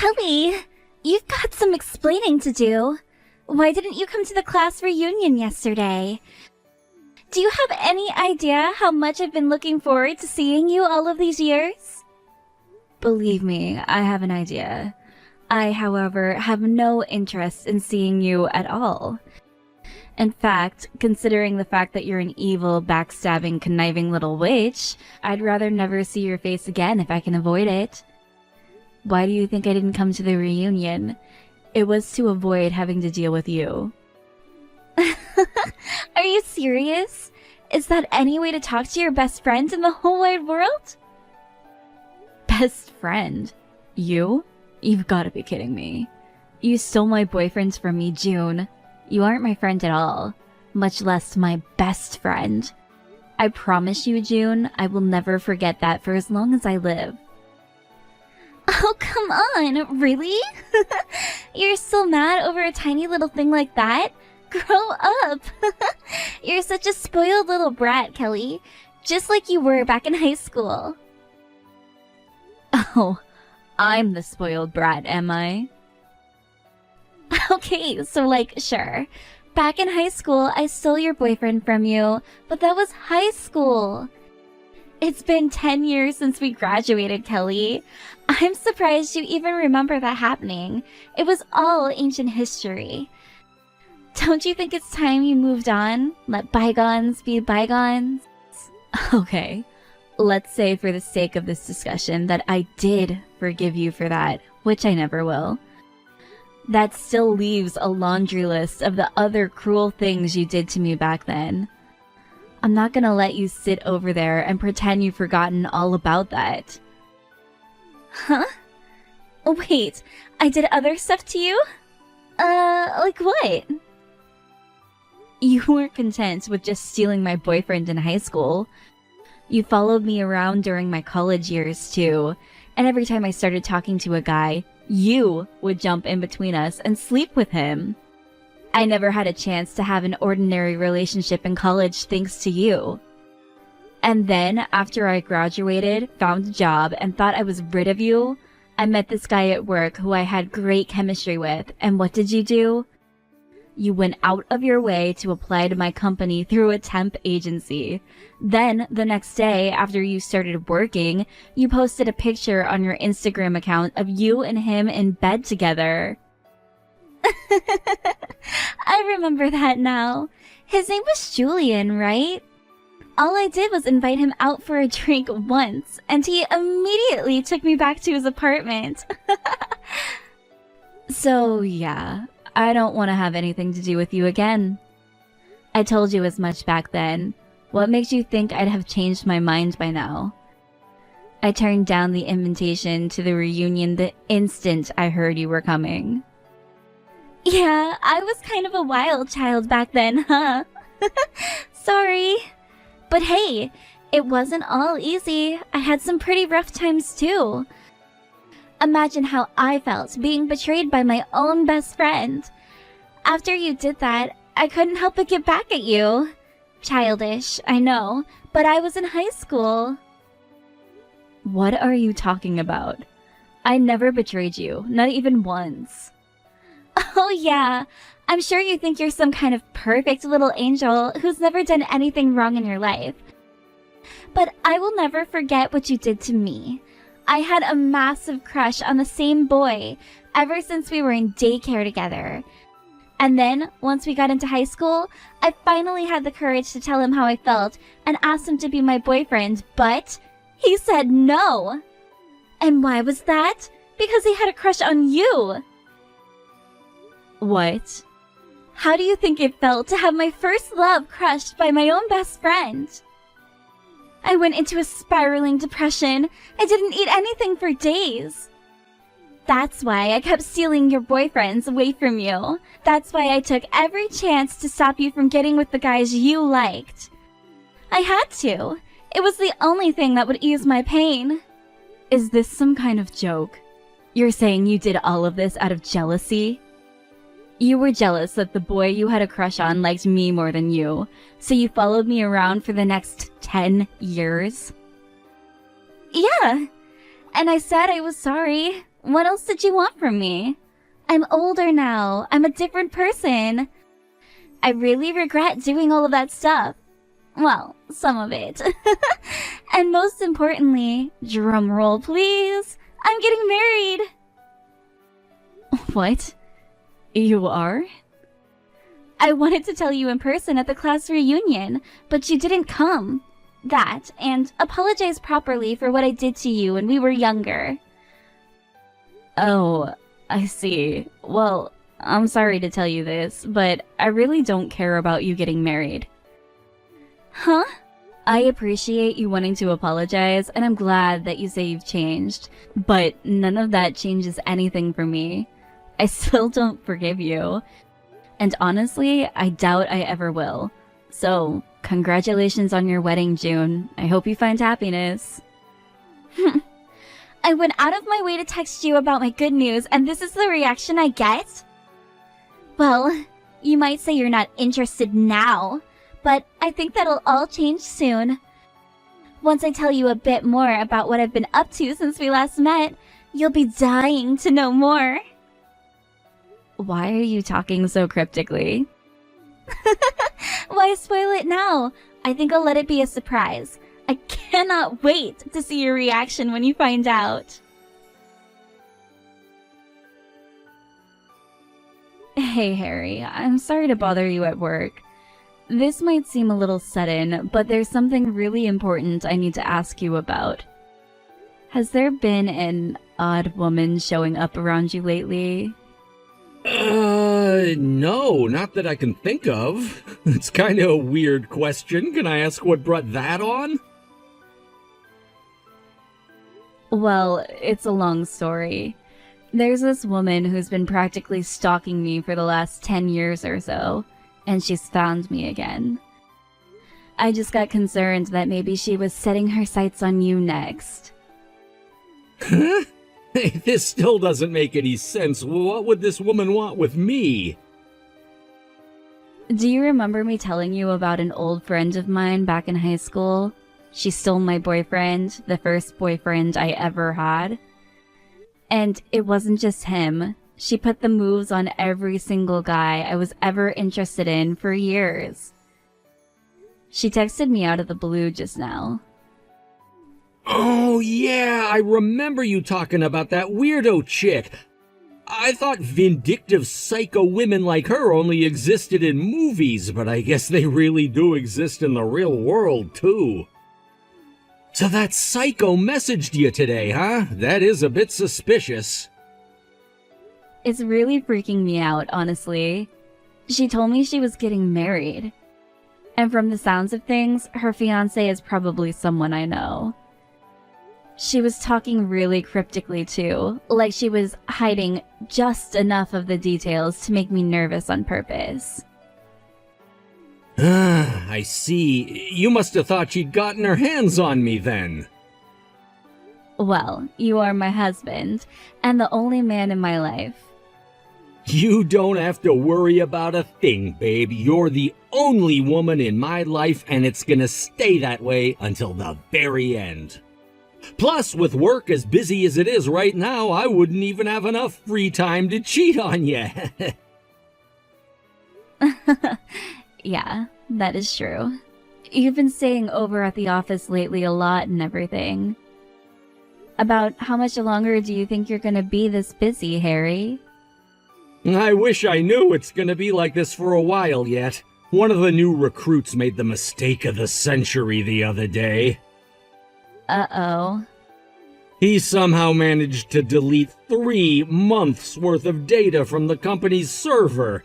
Kelly, you've got some explaining to do. Why didn't you come to the class reunion yesterday? Do you have any idea how much I've been looking forward to seeing you all of these years? Believe me, I have an idea. I, however, have no interest in seeing you at all. In fact, considering the fact that you're an evil, backstabbing, conniving little witch, I'd rather never see your face again if I can avoid it. Why do you think I didn't come to the reunion? It was to avoid having to deal with you. Are you serious? Is that any way to talk to your best friend in the whole wide world? Best friend? You? You've got to be kidding me. You stole my boyfriend from me, June. You aren't my friend at all, much less my best friend. I promise you, June, I will never forget that for as long as I live. Oh, come on, really? You're still mad over a tiny little thing like that? Grow up! You're such a spoiled little brat, Kelly. Just like you were back in high school. Oh, I'm the spoiled brat, am I? Okay, so sure. Back in high school, I stole your boyfriend from you, but that was high school. It's been 10 years since we graduated, Kelly. I'm surprised you even remember that happening. It was all ancient history. Don't you think it's time you moved on? Let bygones be bygones? Okay, let's say for the sake of this discussion that I did forgive you for that, which I never will. That still leaves a laundry list of the other cruel things you did to me back then. I'm not gonna let you sit over there and pretend you've forgotten all about that. Huh? Wait, I did other stuff to you? Like what? You weren't content with just stealing my boyfriend in high school. You followed me around during my college years too, and every time I started talking to a guy, you would jump in between us and sleep with him. I never had a chance to have an ordinary relationship in college thanks to you. And then, after I graduated, found a job, and thought I was rid of you, I met this guy at work who I had great chemistry with, and what did you do? You went out of your way to apply to my company through a temp agency. Then, the next day, after you started working, you posted a picture on your Instagram account of you and him in bed together. I remember that now. His name was Julian, right? All I did was invite him out for a drink once, and he immediately took me back to his apartment. So, yeah, I don't want to have anything to do with you again. I told you as much back then. What makes you think I'd have changed my mind by now? I turned down the invitation to the reunion the instant I heard you were coming. Yeah, I was kind of a wild child back then, huh? Sorry. But hey, it wasn't all easy. I had some pretty rough times too. Imagine how I felt being betrayed by my own best friend. After you did that, I couldn't help but get back at you. Childish, I know, but I was in high school. What are you talking about? I never betrayed you, not even once. Oh yeah, I'm sure you think you're some kind of perfect little angel who's never done anything wrong in your life. But I will never forget what you did to me. I had a massive crush on the same boy ever since we were in daycare together. And then, once we got into high school, I finally had the courage to tell him how I felt and asked him to be my boyfriend, but he said no. And why was that? Because he had a crush on you. What? How do you think it felt to have my first love crushed by my own best friend? I went into a spiraling depression. I didn't eat anything for days. That's why I kept stealing your boyfriends away from you. That's why I took every chance to stop you from getting with the guys you liked. I had to. It was the only thing that would ease my pain. Is this some kind of joke? You're saying you did all of this out of jealousy? You were jealous that the boy you had a crush on liked me more than you, so you followed me around for the next 10 years? Yeah, and I said I was sorry, What else did you want from me? I'm older now. I'm a different person. I really regret doing all of that stuff. Well, some of it. And most importantly, drum roll please, I'm getting married. What? You are? I wanted to tell you in person at the class reunion, but you didn't come. That, and apologize properly for what I did to you when we were younger. Oh, I see. Well, I'm sorry to tell you this, but I really don't care about you getting married. Huh? I appreciate you wanting to apologize, and I'm glad that you say you've changed, but none of that changes anything for me. I still don't forgive you. And honestly, I doubt I ever will. So, congratulations on your wedding, June. I hope you find happiness. I went out of my way to text you about my good news, and this is the reaction I get? Well, you might say you're not interested now, but I think that'll all change soon. Once I tell you a bit more about what I've been up to since we last met, you'll be dying to know more. Why are you talking so cryptically? Why spoil it now? I think I'll let it be a surprise. I cannot wait to see your reaction when you find out. Hey, Harry, I'm sorry to bother you at work. This might seem a little sudden, but there's something really important I need to ask you about. Has there been an odd woman showing up around you lately? No, not that I can think of. It's kind of a weird question. Can I ask what brought that on? Well, it's a long story. There's this woman who's been practically stalking me for the last 10 years or so, and she's found me again. I just got concerned that maybe she was setting her sights on you next. Huh? Hey, this still doesn't make any sense. What would this woman want with me? Do you remember me telling you about an old friend of mine back in high school? She stole my boyfriend, the first boyfriend I ever had. And it wasn't just him. She put the moves on every single guy I was ever interested in for years. She texted me out of the blue just now. Oh, yeah, I remember you talking about that weirdo chick. I thought vindictive psycho women like her only existed in movies, but I guess they really do exist in the real world, too. So that psycho messaged you today, huh? That is a bit suspicious. It's really freaking me out, honestly. She told me she was getting married. And from the sounds of things, her fiancé is probably someone I know. She was talking really cryptically too, like she was hiding just enough of the details to make me nervous on purpose. I see. You must have thought she'd gotten her hands on me then. Well, you are my husband, and the only man in my life. You don't have to worry about a thing, babe. You're the only woman in my life, and it's gonna stay that way until the very end. Plus, with work as busy as it is right now, I wouldn't even have enough free time to cheat on you. Yeah, that is true. You've been staying over at the office lately a lot and everything. About how much longer do you think you're gonna be this busy, Harry? I wish I knew it's gonna be like this for a while yet. One of the new recruits made the mistake of the century the other day. Uh-oh. He somehow managed to delete 3 months worth of data from the company's server.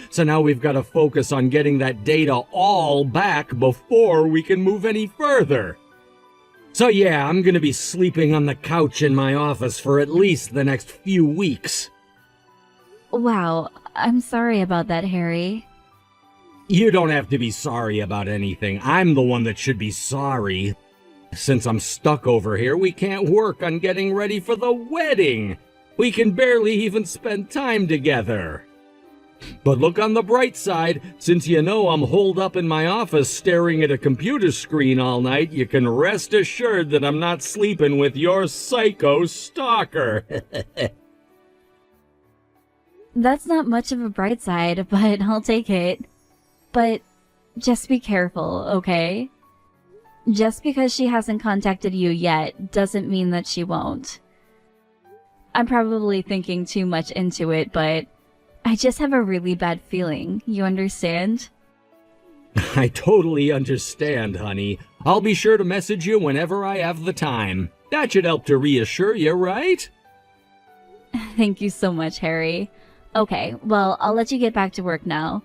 So now we've got to focus on getting that data all back before we can move any further. So yeah, I'm gonna be sleeping on the couch in my office for at least the next few weeks. Wow, I'm sorry about that, Harry. You don't have to be sorry about anything. I'm the one that should be sorry. Since I'm stuck over here, we can't work on getting ready for the wedding. We can barely even spend time together. But look on the bright side, since you know I'm holed up in my office staring at a computer screen all night, you can rest assured that I'm not sleeping with your psycho stalker. That's not much of a bright side, but I'll take it. But just be careful, okay? Just because she hasn't contacted you yet doesn't mean that she won't. I'm probably thinking too much into it, but I just have a really bad feeling, you understand? I totally understand, honey. I'll be sure to message you whenever I have the time. That should help to reassure you, right? Thank you so much, Harry. Okay, well, I'll let you get back to work now.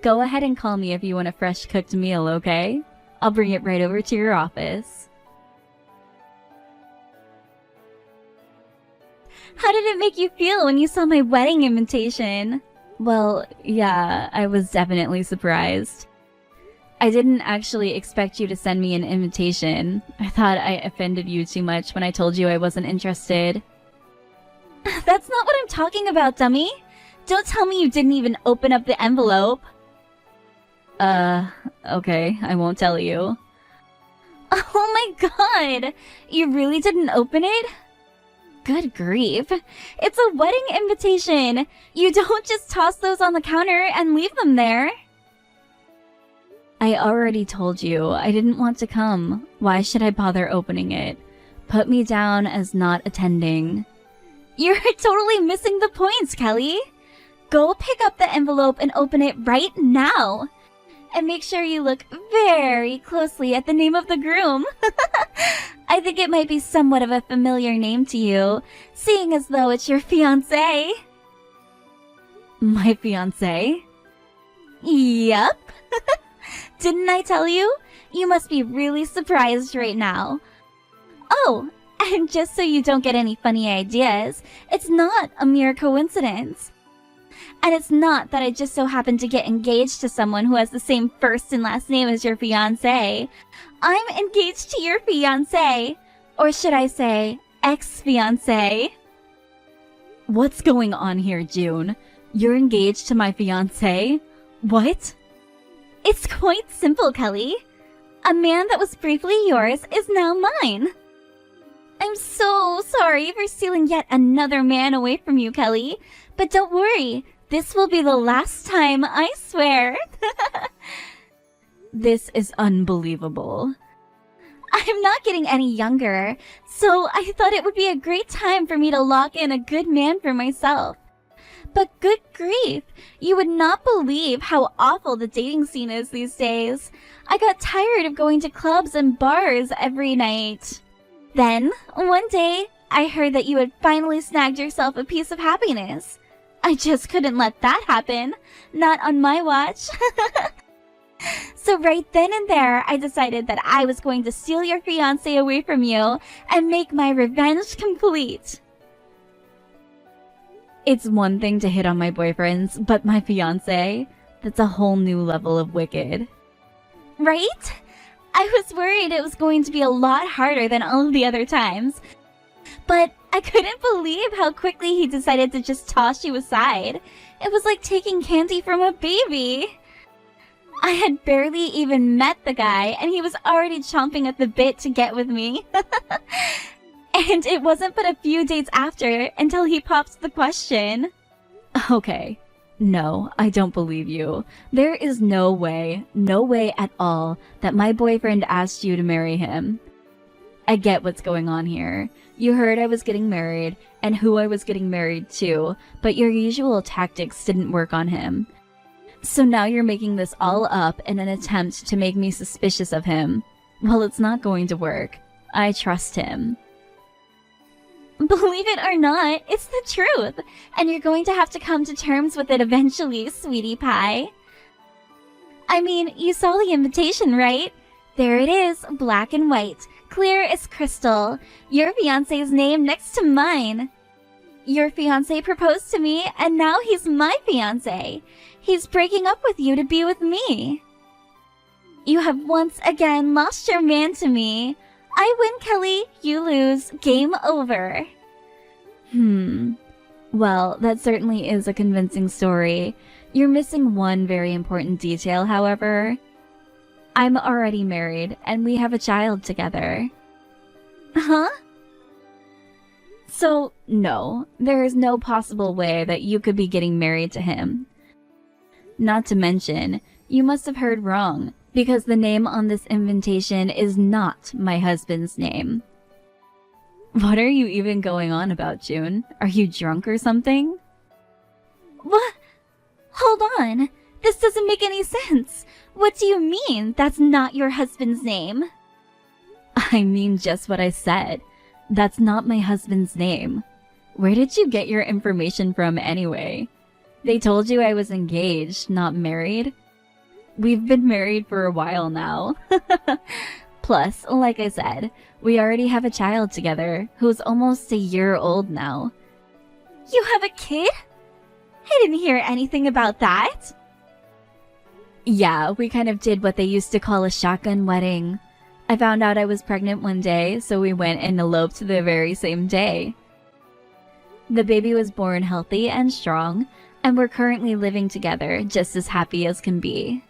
Go ahead and call me if you want a fresh cooked meal, okay? I'll bring it right over to your office. How did it make you feel when you saw my wedding invitation? Well, yeah, I was definitely surprised. I didn't actually expect you to send me an invitation. I thought I offended you too much when I told you I wasn't interested. That's not what I'm talking about, dummy. Don't tell me you didn't even open up the envelope. Okay, I won't tell you. Oh my god! You really didn't open it? Good grief. It's a wedding invitation! You don't just toss those on the counter and leave them there. I already told you I didn't want to come. Why should I bother opening it? Put me down as not attending. You're totally missing the points, Kelly. Go pick up the envelope and open it right now. And make sure you look very closely at the name of the groom. I think it might be somewhat of a familiar name to you, seeing as though it's your fiancé. My fiancé? Yep. Didn't I tell you? You must be really surprised right now. Oh, and just so you don't get any funny ideas, it's not a mere coincidence. And it's not that I just so happen to get engaged to someone who has the same first and last name as your fiancé. I'm engaged to your fiancé. Or should I say, ex-fiancé. What's going on here, June? You're engaged to my fiancé? What? It's quite simple, Kelly. A man that was briefly yours is now mine. I'm so sorry for stealing yet another man away from you, Kelly. But don't worry. This will be the last time, I swear. This is unbelievable. I'm not getting any younger, so I thought it would be a great time for me to lock in a good man for myself. But good grief, you would not believe how awful the dating scene is these days. I got tired of going to clubs and bars every night. Then, one day, I heard that you had finally snagged yourself a piece of happiness. I just couldn't let that happen. Not on my watch. So right then and there, I decided that I was going to steal your fiancé away from you and make my revenge complete. It's one thing to hit on my boyfriends, but my fiancé, that's a whole new level of wicked. Right? I was worried it was going to be a lot harder than all of the other times. But I couldn't believe how quickly he decided to just toss you aside. It was like taking candy from a baby. I had barely even met the guy, and he was already chomping at the bit to get with me. And it wasn't but a few days after until he popped the question. Okay. No, I don't believe you. There is no way at all that my boyfriend asked you to marry him. I get what's going on here. You heard I was getting married, and who I was getting married to, but your usual tactics didn't work on him. So now you're making this all up in an attempt to make me suspicious of him. Well, it's not going to work. I trust him. Believe it or not, it's the truth, and you're going to have to come to terms with it eventually, sweetie pie. I mean, you saw the invitation, right? There it is, black and white, clear as crystal. Your fiancé's name next to mine. Your fiancé proposed to me, and now he's my fiancé. He's breaking up with you to be with me. You have once again lost your man to me. I win, Kelly. You lose. Game over. Well, that certainly is a convincing story. You're missing one very important detail, however. I'm already married, and we have a child together. Huh? So, no, there is no possible way that you could be getting married to him. Not to mention, you must have heard wrong, because the name on this invitation is not my husband's name. What are you even going on about, June? Are you drunk or something? What? Hold on. This doesn't make any sense. What do you mean that's not your husband's name? I mean just what I said. That's not my husband's name. Where did you get your information from anyway? They told you I was engaged, not married? We've been married for a while now. Plus, like I said, we already have a child together who's almost a year old now. You have a kid? I didn't hear anything about that. Yeah, we kind of did what they used to call a shotgun wedding. I found out I was pregnant one day, so we went and eloped the very same day. The baby was born healthy and strong, and we're currently living together, just as happy as can be.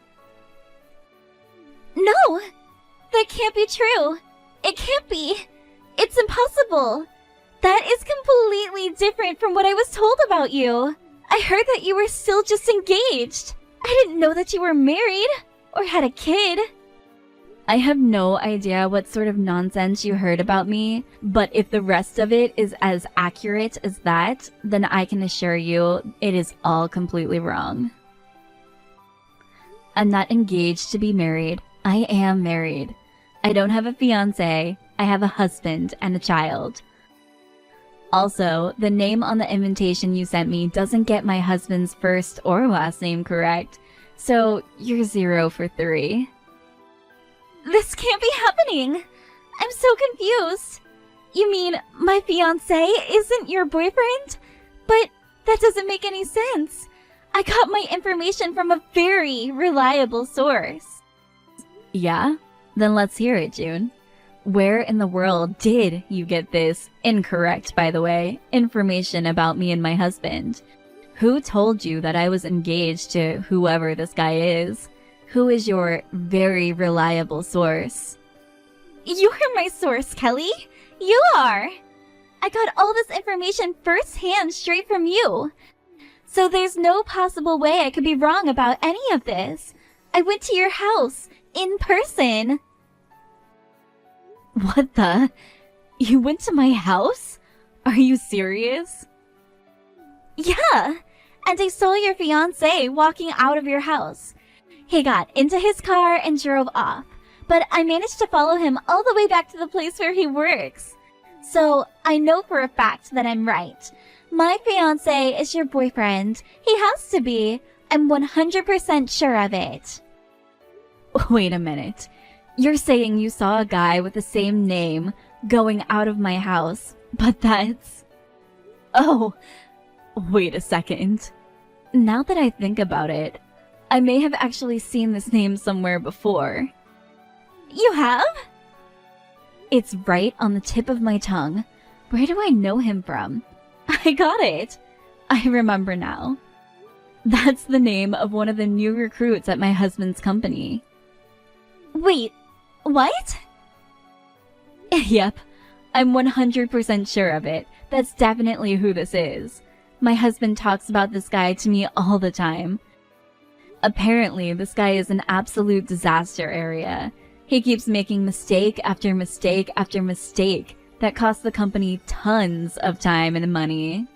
No! That can't be true! It can't be! It's impossible! That is completely different from what I was told about you! I heard that you were still just engaged! I didn't know that you were married! Or had a kid! I have no idea what sort of nonsense you heard about me, but if the rest of it is as accurate as that, then I can assure you it is all completely wrong. I'm not engaged to be married. I am married. I don't have a fiancé. I have a husband and a child. Also, the name on the invitation you sent me doesn't get my husband's first or last name correct, so you're 0 for 3. This can't be happening! I'm so confused! You mean my fiancé isn't your boyfriend? But that doesn't make any sense. I got my information from a very reliable source. Yeah? Then let's hear it, June. Where in the world did you get this, incorrect by the way, information about me and my husband? Who told you that I was engaged to whoever this guy is? Who is your very reliable source? You're my source, Kelly. You are. I got all this information firsthand straight from you. So there's no possible way I could be wrong about any of this. I went to your house, in person. What the? You went to my house? Are you serious? Yeah, and I saw your fiancé walking out of your house. He got into his car and drove off, but I managed to follow him all the way back to the place where he works. So I know for a fact that I'm right. My fiancé is your boyfriend. He has to be. I'm 100% sure of it. Wait a minute. You're saying you saw a guy with the same name going out of my house, but that's... Oh, wait a second. Now that I think about it, I may have actually seen this name somewhere before. You have? It's right on the tip of my tongue. Where do I know him from? I got it. I remember now. That's the name of one of the new recruits at my husband's company. Wait, what? Yep, I'm 100% sure of it. That's definitely who this is. My husband talks about this guy to me all the time. Apparently, this guy is an absolute disaster area. He keeps making mistake after mistake after mistake that costs the company tons of time and money.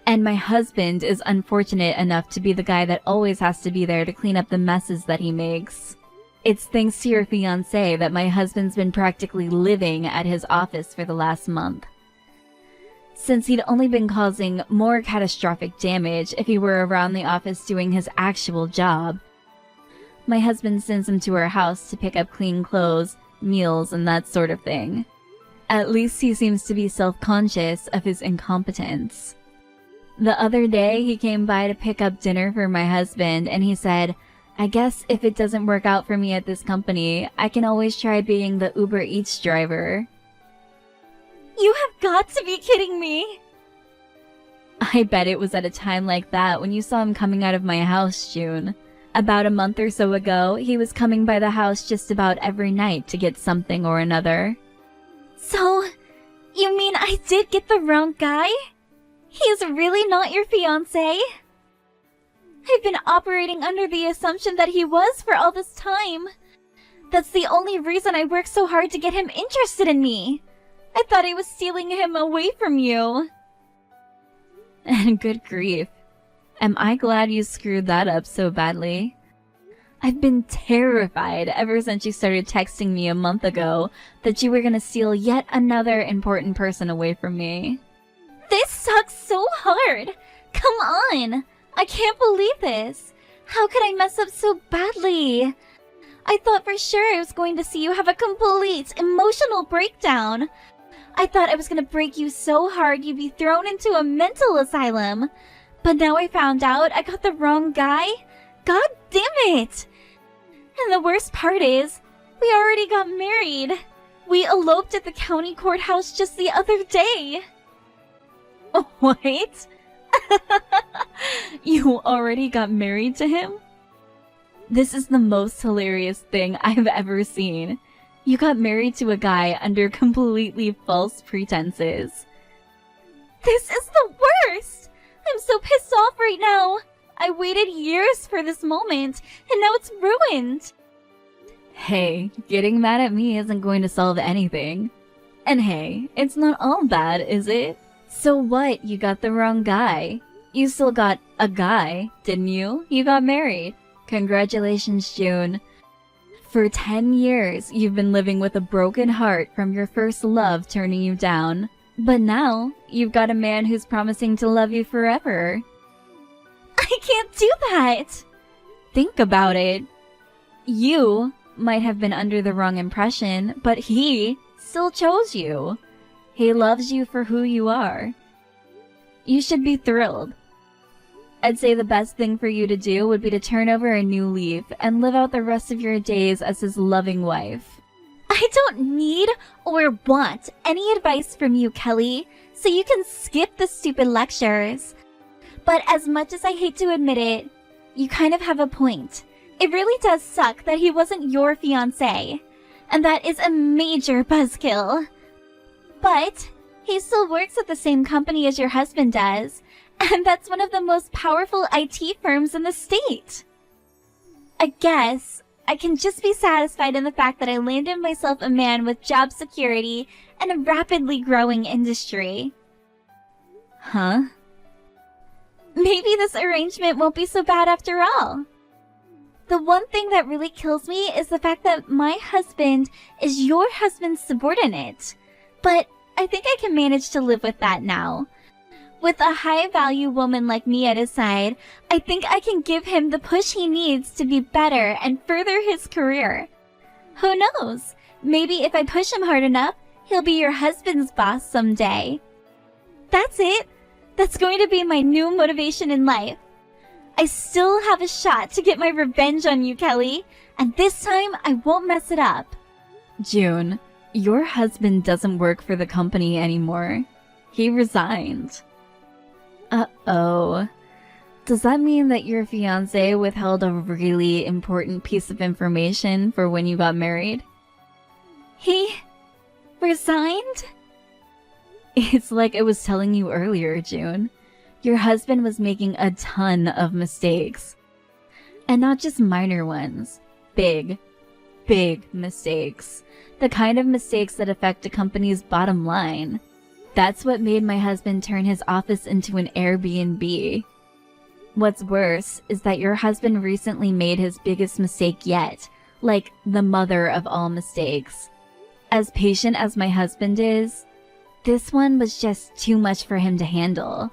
And my husband is unfortunate enough to be the guy that always has to be there to clean up the messes that he makes. It's thanks to your fiancé that my husband's been practically living at his office for the last month. Since he'd only been causing more catastrophic damage if he were around the office doing his actual job. My husband sends him to our house to pick up clean clothes, meals, and that sort of thing. At least he seems to be self-conscious of his incompetence. The other day, he came by to pick up dinner for my husband, and he said, I guess if it doesn't work out for me at this company, I can always try being the Uber Eats driver. You have got to be kidding me! I I bet it was at a time like that when you saw him coming out of my house, June. About a month or so ago, he was coming by the house just about every night to get something or another. So, you mean I did get the wrong guy? He's really not your fiancé? I've been operating under the assumption that he was for all this time. That's the only reason I worked so hard to get him interested in me. I thought I was stealing him away from you. And good grief. Am I glad you screwed that up so badly? I've been terrified ever since you started texting me a month ago that you were gonna steal yet another important person away from me. This sucks so hard! Come on! I can't believe this! How could I mess up so badly? I thought for sure I was going to see you have a complete emotional breakdown. I thought I was gonna break you so hard you'd be thrown into a mental asylum. But now I found out I got the wrong guy? God damn it! And the worst part is, we already got married. We eloped at the county courthouse just the other day. What? You already got married to him? This is the most hilarious thing I've ever seen. You got married to a guy under completely false pretenses. This is the worst! I'm so pissed off right now. I waited years for this moment, and now it's ruined. Hey, getting mad at me isn't going to solve anything. And hey, it's not all bad, is it? So what, you got the wrong guy? You still got a guy, didn't you? You got married. Congratulations, June. For 10 years, you've been living with a broken heart from your first love turning you down. But now, you've got a man who's promising to love you forever. I can't do that! Think about it. You might have been under the wrong impression, but he still chose you. He loves you for who you are. You should be thrilled. I'd say the best thing for you to do would be to turn over a new leaf and live out the rest of your days as his loving wife. I don't need or want any advice from you, Kelly, so you can skip the stupid lectures. But as much as I hate to admit it, you kind of have a point. It really does suck that he wasn't your fiancé, and that is a major buzzkill. But he still works at the same company as your husband does, and that's one of the most powerful IT firms in the state. I guess I can just be satisfied in the fact that I landed myself a man with job security and a rapidly growing industry. Huh? Maybe this arrangement won't be so bad after all. The one thing that really kills me is the fact that my husband is your husband's subordinate. But I think I can manage to live with that now. With a high-value woman like me at his side, I think I can give him the push he needs to be better and further his career. Who knows? Maybe if I push him hard enough, he'll be your husband's boss someday. That's it. That's going to be my new motivation in life. I still have a shot to get my revenge on you, Kelly, and this time I won't mess it up. June, your husband doesn't work for the company anymore. He resigned. Uh-oh. Does that mean that your fiancé withheld a really important piece of information for when you got married? He resigned? It's like I was telling you earlier, June. Your husband was making a ton of mistakes. And not just minor ones. Big mistakes. The kind of mistakes that affect a company's bottom line. That's what made my husband turn his office into an Airbnb. What's worse is that your husband recently made his biggest mistake yet, like the mother of all mistakes. As patient as my husband is, this one was just too much for him to handle.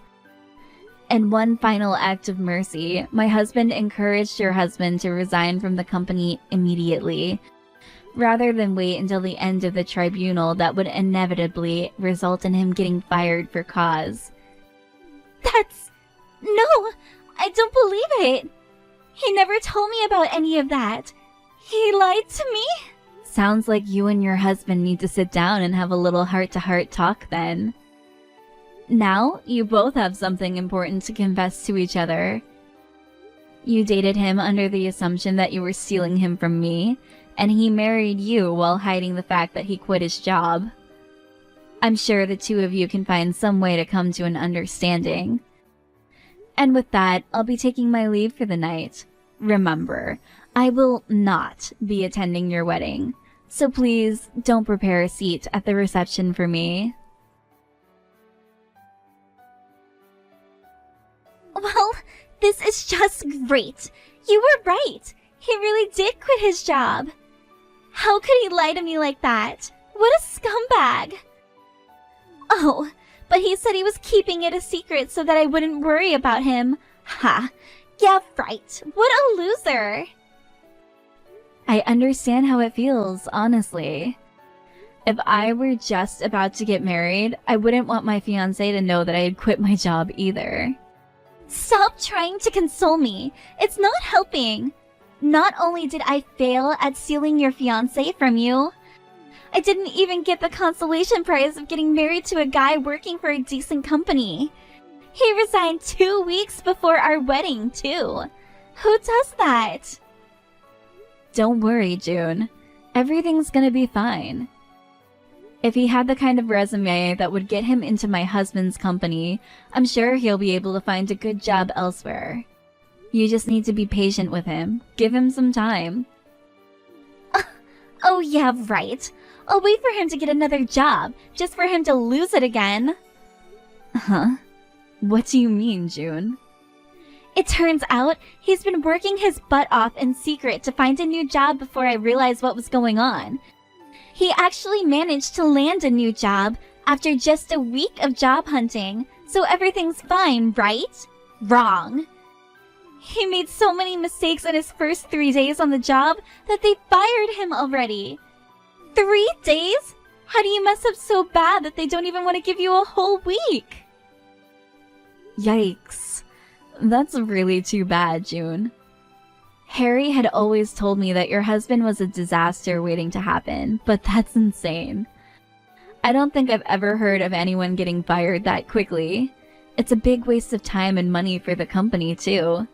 In one final act of mercy, my husband encouraged your husband to resign from the company immediately, rather than wait until the end of the tribunal that would inevitably result in him getting fired for cause. No, I don't believe it. He never told me about any of that. He lied to me? Sounds like you and your husband need to sit down and have a little heart-to-heart talk then. Now, you both have something important to confess to each other. You dated him under the assumption that you were stealing him from me, and he married you while hiding the fact that he quit his job. I'm sure the two of you can find some way to come to an understanding. And with that, I'll be taking my leave for the night. Remember, I will not be attending your wedding, so please don't prepare a seat at the reception for me. Well, this is just great. You were right. He really did quit his job. How could he lie to me like that? What a scumbag. Oh, but he said he was keeping it a secret so that I wouldn't worry about him. Ha. Yeah, right. What a loser. I understand how it feels, honestly. If I were just about to get married, I wouldn't want my fiancé to know that I had quit my job either. Stop trying to console me. It's not helping. Not only did I fail at stealing your fiancé from you, I didn't even get the consolation prize of getting married to a guy working for a decent company. He resigned 2 weeks before our wedding, too. Who does that? Don't worry, June. Everything's gonna be fine. If he had the kind of resume that would get him into my husband's company, I'm sure he'll be able to find a good job elsewhere. You just need to be patient with him. Give him some time. Oh yeah, right. I'll wait for him to get another job, just for him to lose it again. Huh? What do you mean, June? It turns out he's been working his butt off in secret to find a new job before I realized what was going on. He actually managed to land a new job after just a week of job hunting, so everything's fine, right? Wrong. He made so many mistakes in his first 3 days on the job that they fired him already. 3 days? How do you mess up so bad that they don't even want to give you a whole week? Yikes. That's really too bad, June. Harry had always told me that your husband was a disaster waiting to happen, but that's insane. I don't think I've ever heard of anyone getting fired that quickly. It's a big waste of time and money for the company, too.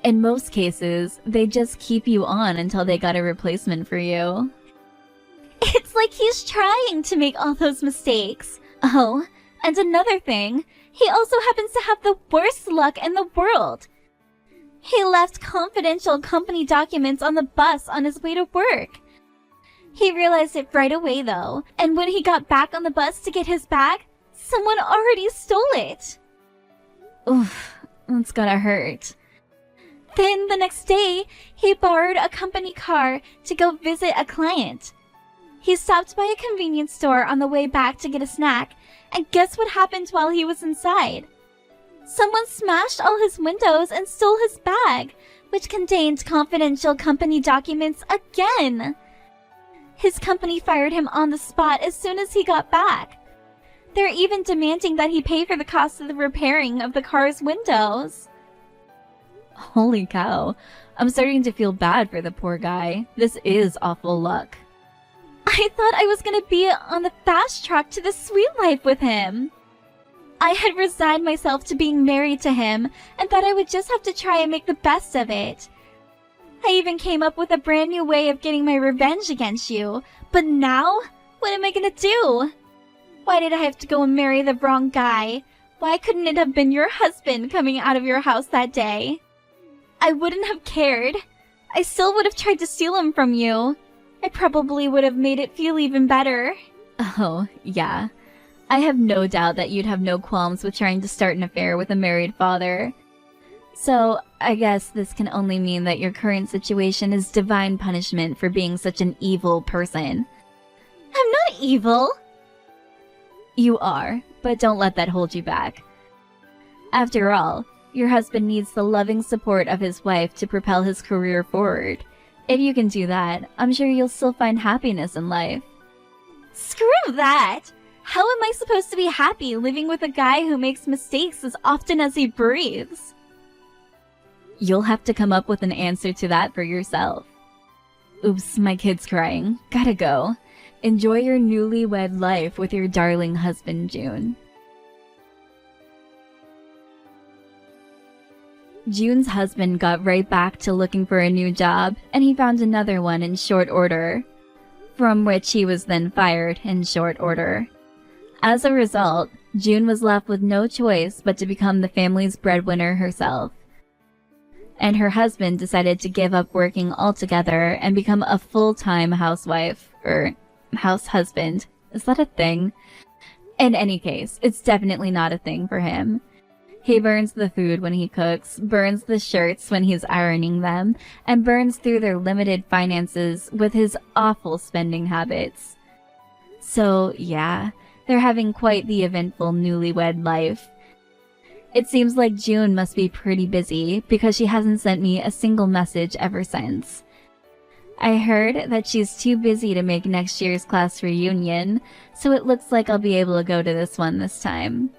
In most cases, they just keep you on until they got a replacement for you. It's like he's trying to make all those mistakes. Oh, and another thing, he also happens to have the worst luck in the world. He left confidential company documents on the bus on his way to work. He realized it right away, though, and when he got back on the bus to get his bag, someone already stole it. Oof, that's gotta hurt. Then the next day, he borrowed a company car to go visit a client. He stopped by a convenience store on the way back to get a snack, and guess what happened while he was inside? Someone smashed all his windows and stole his bag, which contained confidential company documents again. His company fired him on the spot as soon as he got back. They're even demanding that he pay for the cost of the repairing of the car's windows. Holy cow. I'm starting to feel bad for the poor guy. This is awful luck. I thought I was gonna be on the fast track to the sweet life with him. I had resigned myself to being married to him and thought I would just have to try and make the best of it. I even came up with a brand new way of getting my revenge against you. But now, what am I gonna do? Why did I have to go and marry the wrong guy? Why couldn't it have been your husband coming out of your house that day? I wouldn't have cared. I still would have tried to steal him from you. I probably would have made it feel even better. Oh, yeah. I have no doubt that you'd have no qualms with trying to start an affair with a married father. So, I guess this can only mean that your current situation is divine punishment for being such an evil person. I'm not evil! You are, but don't let that hold you back. After all, your husband needs the loving support of his wife to propel his career forward. If you can do that, I'm sure you'll still find happiness in life. Screw that! How am I supposed to be happy living with a guy who makes mistakes as often as he breathes? You'll have to come up with an answer to that for yourself. Oops, my kid's crying. Gotta go. Enjoy your newlywed life with your darling husband, June. June's husband got right back to looking for a new job, and he found another one in short order, from which he was then fired in short order. As a result, June was left with no choice but to become the family's breadwinner herself. And her husband decided to give up working altogether and become a full-time housewife, or house husband. Is that a thing? In any case, it's definitely not a thing for him. He burns the food when he cooks, burns the shirts when he's ironing them, and burns through their limited finances with his awful spending habits. So, yeah, they're having quite the eventful newlywed life. It seems like June must be pretty busy because she hasn't sent me a single message ever since. I heard that she's too busy to make next year's class reunion, so it looks like I'll be able to go to this one this time.